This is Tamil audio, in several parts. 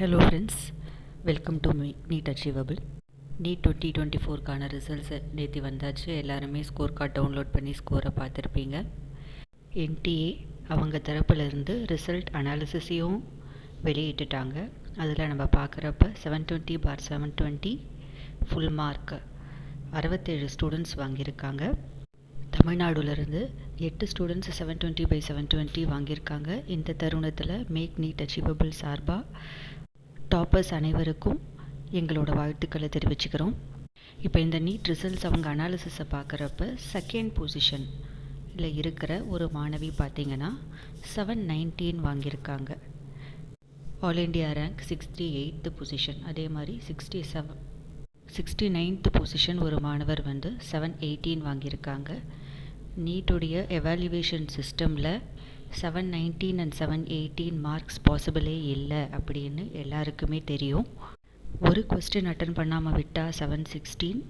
Hello friends, welcome to NEET Achievable. NEET 2024 results நேற்று வந்தாச்சு. எல்லாருமே ஸ்கோர் கார்டு டவுன்லோட் பண்ணி ஸ்கோரை பார்த்துருப்பீங்க. NTA அவங்க தரப்புலேருந்து ரிசல்ட் அனாலிசிஸையும் வெளியிட்டுட்டாங்க. அதில் நம்ம பார்க்குறப்ப 720/720 ஃபுல் மார்க் 67 ஸ்டூடெண்ட்ஸ் வாங்கியிருக்காங்க. தமிழ்நாடுலேருந்து 8 ஸ்டூடெண்ட்ஸ் 720/720 வாங்கியிருக்காங்க. இந்த தருணத்தில் மேக் நீட் அச்சீவபிள் சார்பாக டாப்பர்ஸ் அனைவருக்கும் எங்களோட வாழ்த்துக்களை தெரிவிச்சுக்கிறோம். இப்போ இந்த நீட் ரிசல்ட்ஸ் அவங்க அனாலிசிஸை பார்க்குறப்ப செகண்ட் பொசிஷனில் இருக்கிற ஒரு மாணவி பார்த்திங்கன்னா 719 வாங்கியிருக்காங்க. All India rank 68th position. அதே மாதிரி 69th பொசிஷன் ஒரு மாணவர் 718 வாங்கியிருக்காங்க. நீட்டுடைய எவாலுவேஷன் சிஸ்டமில் 719 and 718 மார்க்ஸ் பாசிபிளே இல்லை அப்படின்னு எல்லாருக்குமே தெரியும். ஒரு கொஸ்டின் அட்டன் பண்ணாமல் விட்டால் 716,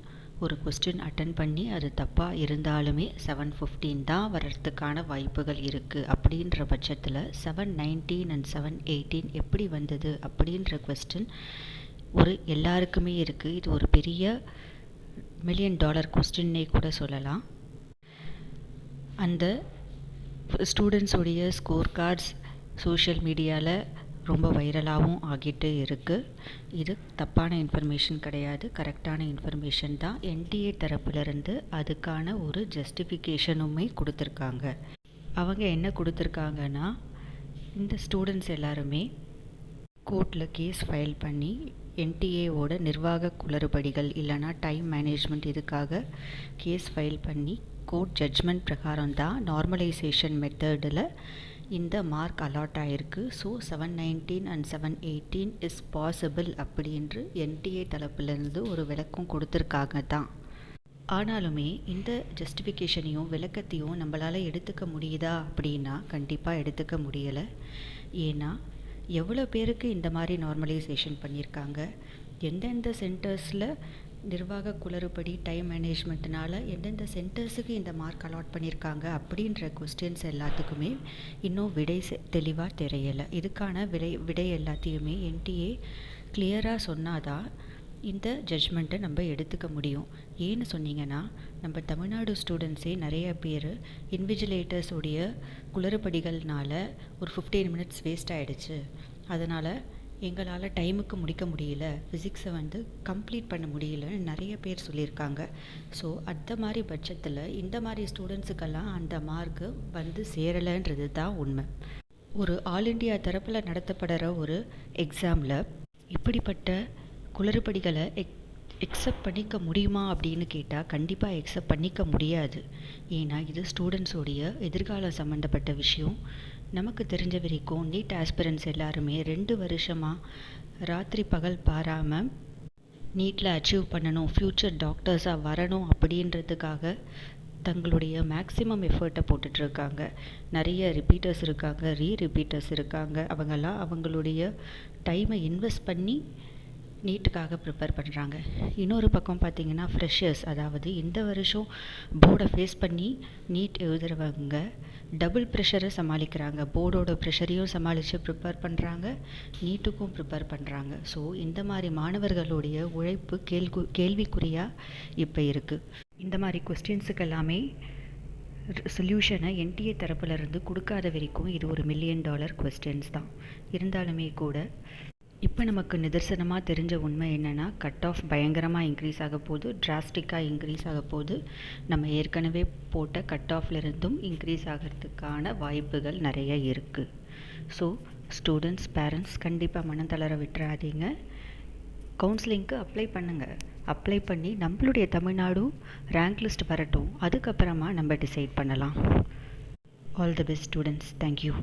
ஒரு கொஸ்டின் அட்டன் பண்ணி அது தப்பாக இருந்தாலுமே 715 தான் வர்றதுக்கான வாய்ப்புகள் இருக்குது. அப்படின்ற பட்சத்தில் 719 and 718 எப்படி வந்தது அப்படின்ற கொஸ்டின் எல்லாருக்குமே இருக்குது. இது ஒரு பெரிய $1 million கொஸ்டின்னே கூட சொல்லலாம். அந்த ஸ்டூடெண்ட்ஸுடைய ஸ்கோர் கார்ட்ஸ் சோஷியல் மீடியாவில் ரொம்ப வைரலாகவும் ஆகிட்டு இருக்குது. இது தப்பான இன்ஃபர்மேஷன் கிடையாது, கரெக்டான இன்ஃபர்மேஷன் தான். NTA தரப்புலேருந்து அதுக்கான ஒரு ஜஸ்டிஃபிகேஷனுமே கொடுத்துருக்காங்க. அவங்க என்ன கொடுத்துருக்காங்கன்னா, இந்த ஸ்டூடெண்ட்ஸ் எல்லாருமே கோர்ட்டில் கேஸ் ஃபைல் பண்ணி NTAவோட நிர்வாக குளறுபடிகள் இல்லைனா டைம் மேனேஜ்மெண்ட் இதுக்காக கேஸ் ஃபைல் பண்ணி கோர்ட் ஜட்ஜ்மெண்ட் பிரகாரம் தான் நார்மலைசேஷன் மெத்தடில் இந்த மார்க் அலாட் ஆகிருக்கு. ஸோ 719 and 718 இஸ் பாசிபிள் அப்படின்று NTA தரப்பிலிருந்து ஒரு விளக்கம் கொடுத்துருக்காங்க தான். ஆனாலுமே இந்த ஜஸ்டிஃபிகேஷனையும் விளக்கத்தையும் நம்மளால் எடுத்துக்க முடியுதா அப்படின்னா கண்டிப்பாக எடுத்துக்க முடியலை. ஏன்னா எவ்வளோ பேருக்கு இந்த மாதிரி நார்மலைசேஷன் பண்ணியிருக்காங்க, எந்தெந்த சென்டர்ஸில் நிர்வாக குளறுபடி டைம் மேனேஜ்மெண்ட்னால எந்தெந்த சென்டர்ஸுக்கு இந்த மார்க் அலாட் பண்ணியிருக்காங்க அப்படின்ற கொஸ்டின்ஸ் எல்லாத்துக்குமே இன்னும் விடை தெளிவாக தெரியலை. இதுக்கான விடை எல்லாத்தையுமே NTA கிளியராக சொன்னாதான் இந்த ஜட்ஜ்மெண்ட்டை நம்ம எடுத்துக்க முடியும். ஏன்னு சொன்னீங்கன்னா, நம்ம தமிழ்நாடு ஸ்டூடெண்ட்ஸே நிறைய பேர் இன்விஜிலேட்டர்ஸுடைய குளறுபடிகள்னால ஒரு 15 minutes வேஸ்ட் ஆகிடுச்சு, அதனால் எங்களால் டைமுக்கு முடிக்க முடியல, ஃபிசிக்ஸை கம்ப்ளீட் பண்ண முடியலன்னு நிறைய பேர் சொல்லியிருக்காங்க. ஸோ அந்த மாதிரி பட்சத்தில் இந்த மாதிரி ஸ்டூடெண்ட்ஸுக்கெல்லாம் அந்த மார்க்கு சேரலைன்றது தான் உண்மை. ஒரு ஆல் இண்டியா தரப்பில் நடத்தப்படுற ஒரு எக்ஸாமில் இப்படிப்பட்ட குளறுபடிகளை எக்ஸப்ட் பண்ணிக்க முடியுமா அப்படின்னு கேட்டால் கண்டிப்பாக எக்ஸப்ட் பண்ணிக்க முடியாது. ஏன்னா இது ஸ்டூடெண்ட்ஸோடைய எதிர்காலம் சம்மந்தப்பட்ட விஷயம். நமக்கு தெரிஞ்ச வரைக்கும் நீட் ஆஸ்பிரன்ஸ் எல்லாருமே 2 வருஷமாக ராத்திரி பகல் பாராமல் நீட்டில் அச்சீவ் பண்ணணும், ஃப்யூச்சர் டாக்டர்ஸாக வரணும் அப்படின்றதுக்காக தங்களுடைய மேக்ஸிமம் எஃபர்ட்டை போட்டுட்ருக்காங்க. நிறைய ரிப்பீட்டர்ஸ் இருக்காங்க, ரீரிப்பீட்டர்ஸ் இருக்காங்க. அவங்கெல்லாம் அவங்களுடைய டைமை இன்வெஸ்ட் பண்ணி நீட்டுக்காக ப்ரிப்பேர் பண்ணுறாங்க. இன்னொரு பக்கம் பார்த்திங்கன்னா ஃப்ரெஷர்ஸ், அதாவது இந்த வருஷம் போர்டை ஃபேஸ் பண்ணி நீட் எழுதுகிறவங்க டபுள் ப்ரெஷரை சமாளிக்கிறாங்க. போர்டோட ப்ரெஷரையும் சமாளித்து ப்ரிப்பேர் பண்ணுறாங்க, நீட்டுக்கும் ப்ரிப்பேர் பண்ணுறாங்க. ஸோ இந்த மாதிரி மாணவர்களுடைய உழைப்பு கேள்விக்குறியாக இப்போ இருக்குது. இந்த மாதிரி கொஸ்டின்ஸுக்கு எல்லாமே சொல்யூஷனை NTA தரப்புலேருந்து கொடுக்காத வரைக்கும் இது ஒரு $1 million கொஸ்டின்ஸ் தான். இருந்தாலுமே கூட இப்போ நமக்கு நிதர்சனமாக தெரிஞ்ச உண்மை என்னென்னா, கட் ஆஃப் பயங்கரமாக இன்க்ரீஸ் ஆக போகுது, டிராஸ்டிக்காக இன்க்ரீஸ் ஆக போகுது. நம்ம ஏற்கனவே போட்ட கட் ஆஃப்லேருந்தும் இன்க்ரீஸ் ஆகிறதுக்கான வாய்ப்புகள் நிறைய இருக்குது. ஸோ ஸ்டூடெண்ட்ஸ், பேரண்ட்ஸ் கண்டிப்பாக மனம் தளர விட்டுறாதீங்க. கவுன்சிலிங்க்கு அப்ளை பண்ணுங்கள். அப்ளை பண்ணி நம்மளுடைய தமிழ்நாடு ரேங்க் லிஸ்ட் வரட்டும், அதுக்கப்புறமா நம்ம டிசைட் பண்ணலாம். All the best students. Thank you.